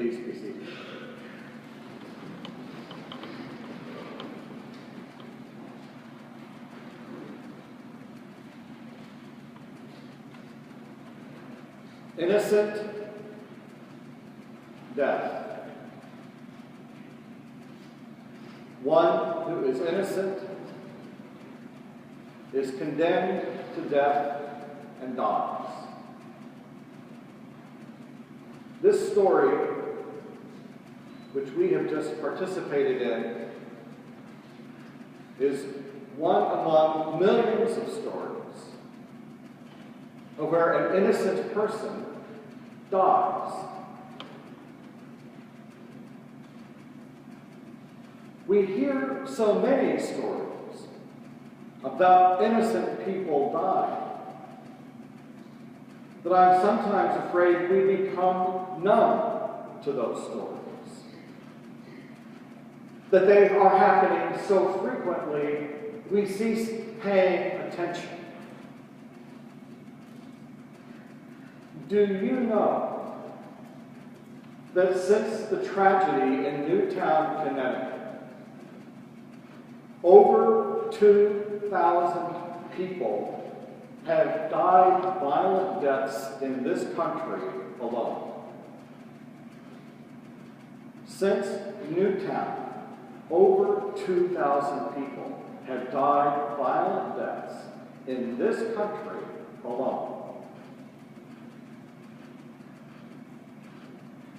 Please be seated. Innocent death. One who is innocent is condemned to death and dies. This story, which we have just participated in, is one among millions of stories of where an innocent person dies. We hear so many stories about innocent people dying that I'm sometimes afraid we become numb to those stories. That they are happening so frequently, we cease paying attention. Do you know that since the tragedy in Newtown, Connecticut, over 2,000 people have died violent deaths in this country alone? Since Newtown, over 2,000 people have died violent deaths in this country alone.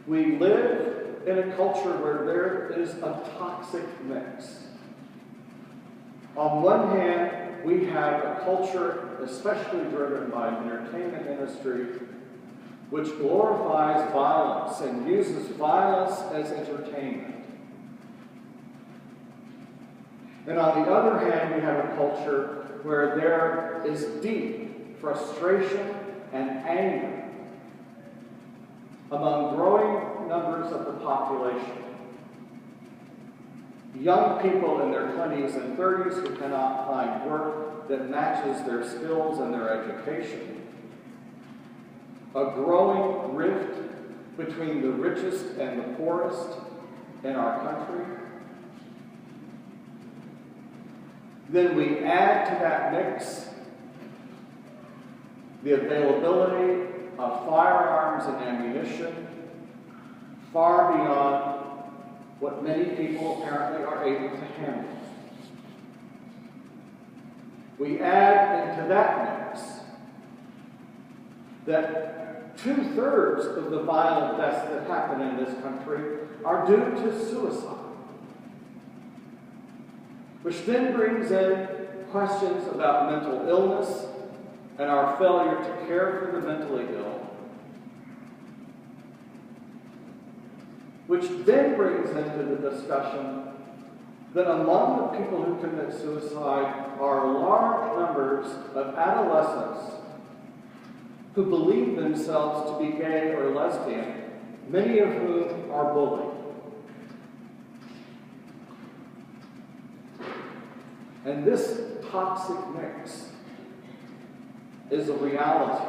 We live in a culture where there is a toxic mix. On one hand, we have a culture, especially driven by the entertainment industry, which glorifies violence and uses violence as entertainment. And on the other hand, we have a culture where there is deep frustration and anger among growing numbers of the population. Young people in their 20s and 30s who cannot find work that matches their skills and their education. A growing rift between the richest and the poorest in our country. Then we add to that mix the availability of firearms and ammunition far beyond what many people apparently are able to handle. We add into that mix that 2/3 of the violent deaths that happen in this country are due to suicide, which then brings in questions about mental illness and our failure to care for the mentally ill, which then brings into the discussion that among the people who commit suicide are large numbers of adolescents who believe themselves to be gay or lesbian, many of whom are bullied. And this toxic mix is a reality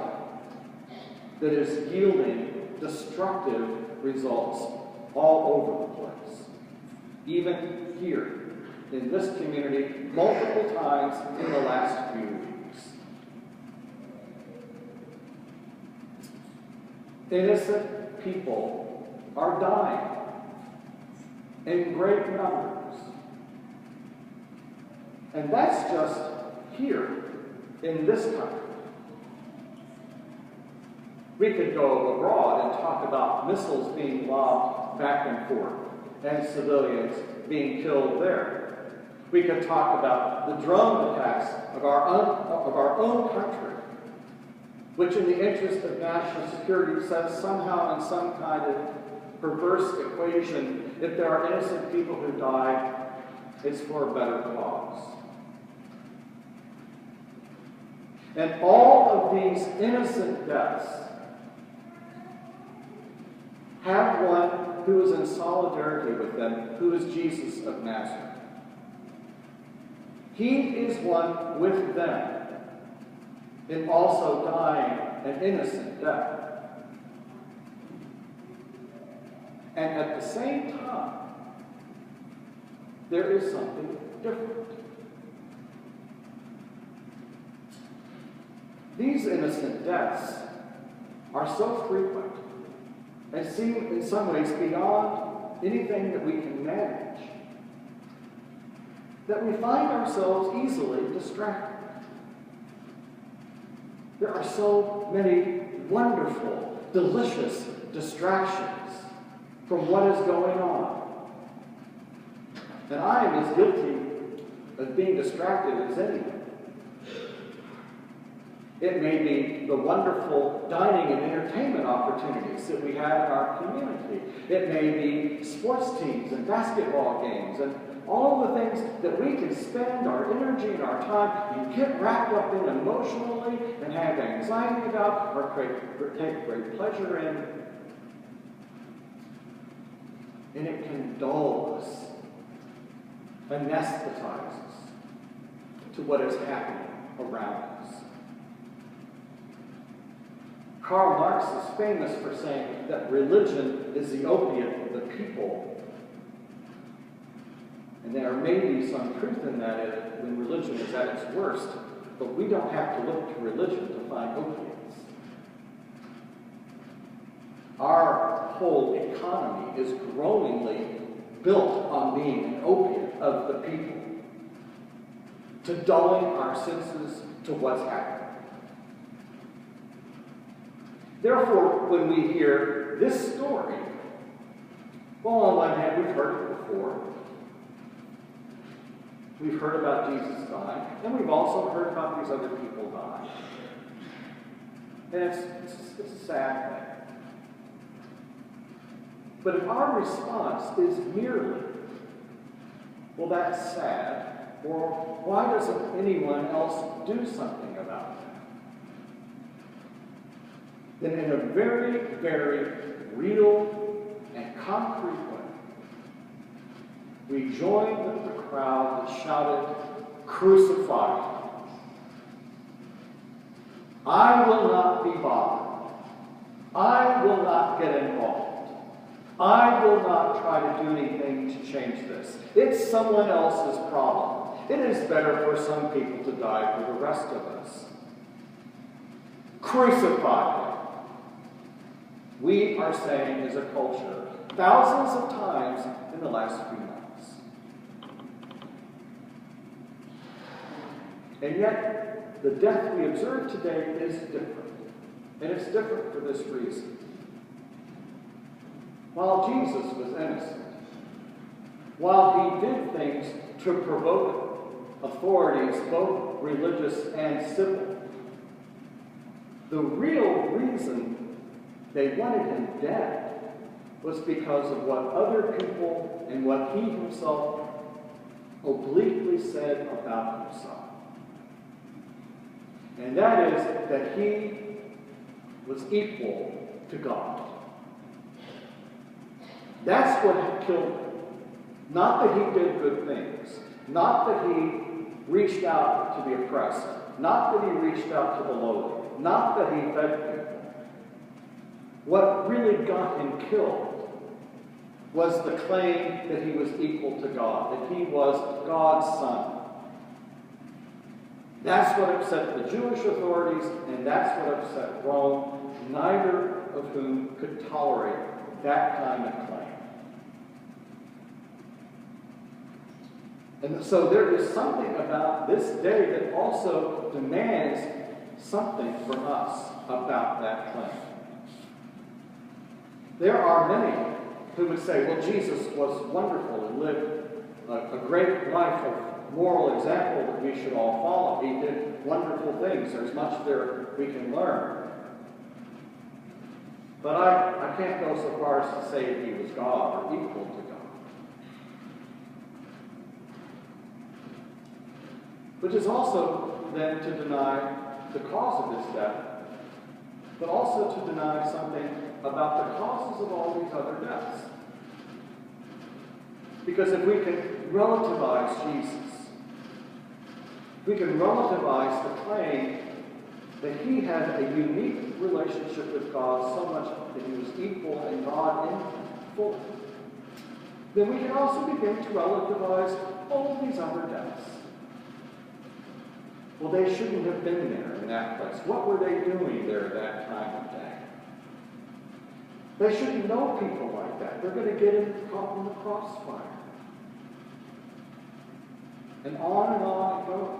that is yielding destructive results all over the place. Even here in this community, multiple times in the last few weeks. Innocent people are dying in great numbers. And that's just here in this country. We could go abroad and talk about missiles being lobbed back and forth and civilians being killed there. We could talk about the drone attacks of our own country, which in the interest of national security says somehow in some kind of perverse equation, if there are innocent people who die, it's for a better cause. And all of these innocent deaths have one who is in solidarity with them, who is Jesus of Nazareth. He is one with them in also dying an innocent death. And at the same time, there is something different. These innocent deaths are so frequent and seem in some ways beyond anything that we can manage that we find ourselves easily distracted. There are so many wonderful, delicious distractions from what is going on. And I am as guilty of being distracted as anyone. It may be the wonderful dining and entertainment opportunities that we have in our community. It may be sports teams and basketball games and all the things that we can spend our energy and our time and get wrapped up in emotionally and have anxiety about or take great pleasure in. And it can dull us, anesthetize us to what is happening around us. Karl Marx is famous for saying that religion is the opiate of the people. And there may be some truth in that when religion is at its worst, but we don't have to look to religion to find opiates. Our whole economy is growingly built on being an opiate of the people, to dulling our senses to what's happening. Therefore, when we hear this story, well, on one hand, we've heard it before. We've heard about Jesus dying, and we've also heard about these other people dying. And it's a sad thing. But if our response is merely, well, that's sad, or why doesn't anyone else do something about that? Then in a very, very real and concrete way, we join with the crowd that shouted, "Crucify him." I will not be bothered. I will not get involved. I will not try to do anything to change this. It's someone else's problem. It is better for some people to die for the rest of us. Crucify him. We are saying as a culture thousands of times in the last few months. And yet, the death we observe today is different. And it's different for this reason. While Jesus was innocent, while he did things to provoke authorities, both religious and civil, the real reason they wanted him dead was because of what other people and what he himself obliquely said about himself. And that is that he was equal to God. That's what had killed him. Not that he did good things. Not that he reached out to the oppressed. Not that he reached out to the lowly. Not that he fed people. What really got him killed was the claim that he was equal to God, that he was God's son. That's what upset the Jewish authorities, and that's what upset Rome, neither of whom could tolerate that kind of claim. And so there is something about this day that also demands something from us about that claim. There are many who would say, well, Jesus was wonderful and lived a great life of moral example that we should all follow. He did wonderful things. There's much there we can learn. But I can't go so far as to say that he was God or equal to God. Which is also then to deny the cause of his death, but also to deny something about the causes of all these other deaths. Because if we can relativize Jesus, we can relativize the claim that he had a unique relationship with God so much that he was equal in God in him. for, then we can also begin to relativize all of these other deaths. Well, they shouldn't have been there in that place. What were they doing there at that time of day? They shouldn't know people like that. They're going to get caught in the crossfire. And on it goes.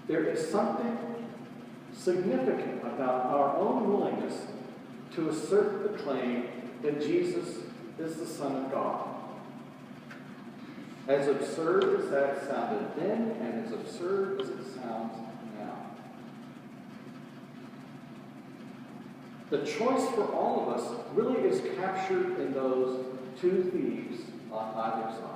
There is something significant about our own willingness to assert the claim that Jesus is the Son of God. As absurd as that sounded then, and as absurd as it sounds now. The choice for all of us really is captured in those two thieves on either side.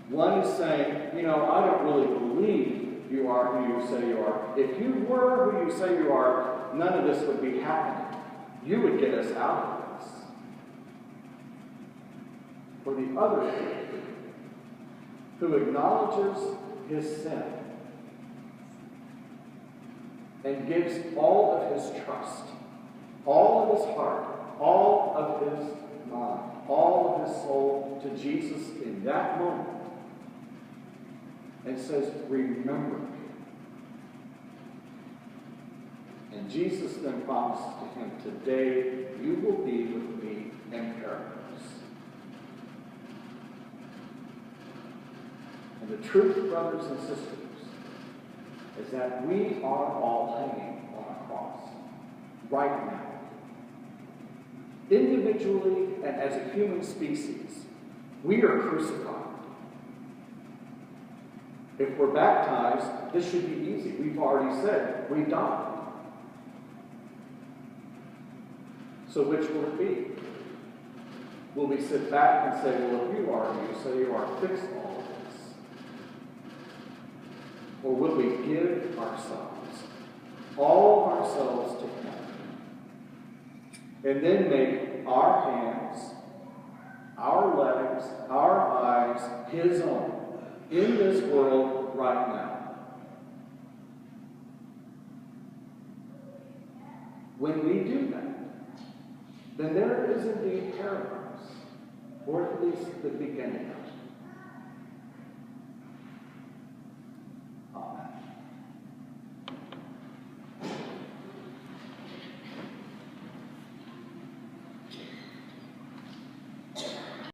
One is saying, I don't really believe you are who you say you are. If you were who you say you are, none of this would be happening. You would get us out of this. For the other thief, who acknowledges his sin and gives all of his trust, all of his heart, all of his mind, all of his soul to Jesus in that moment, and says, remember me. And Jesus then promises to him, today you will be with me in paradise. And the truth, brothers and sisters, is that we are all hanging on a cross right now. Individually and as a human species, we are crucified. If we're baptized, this should be easy. We've already said we died. So which will it be? Will we sit back and say, well, if you are who you say you are, fix all of this? Or will we give ourselves, all of ourselves to him, and then make our hands, our legs, our eyes, his own, in this world right now? When we do that, then there is indeed paradise, or at least the beginning of it.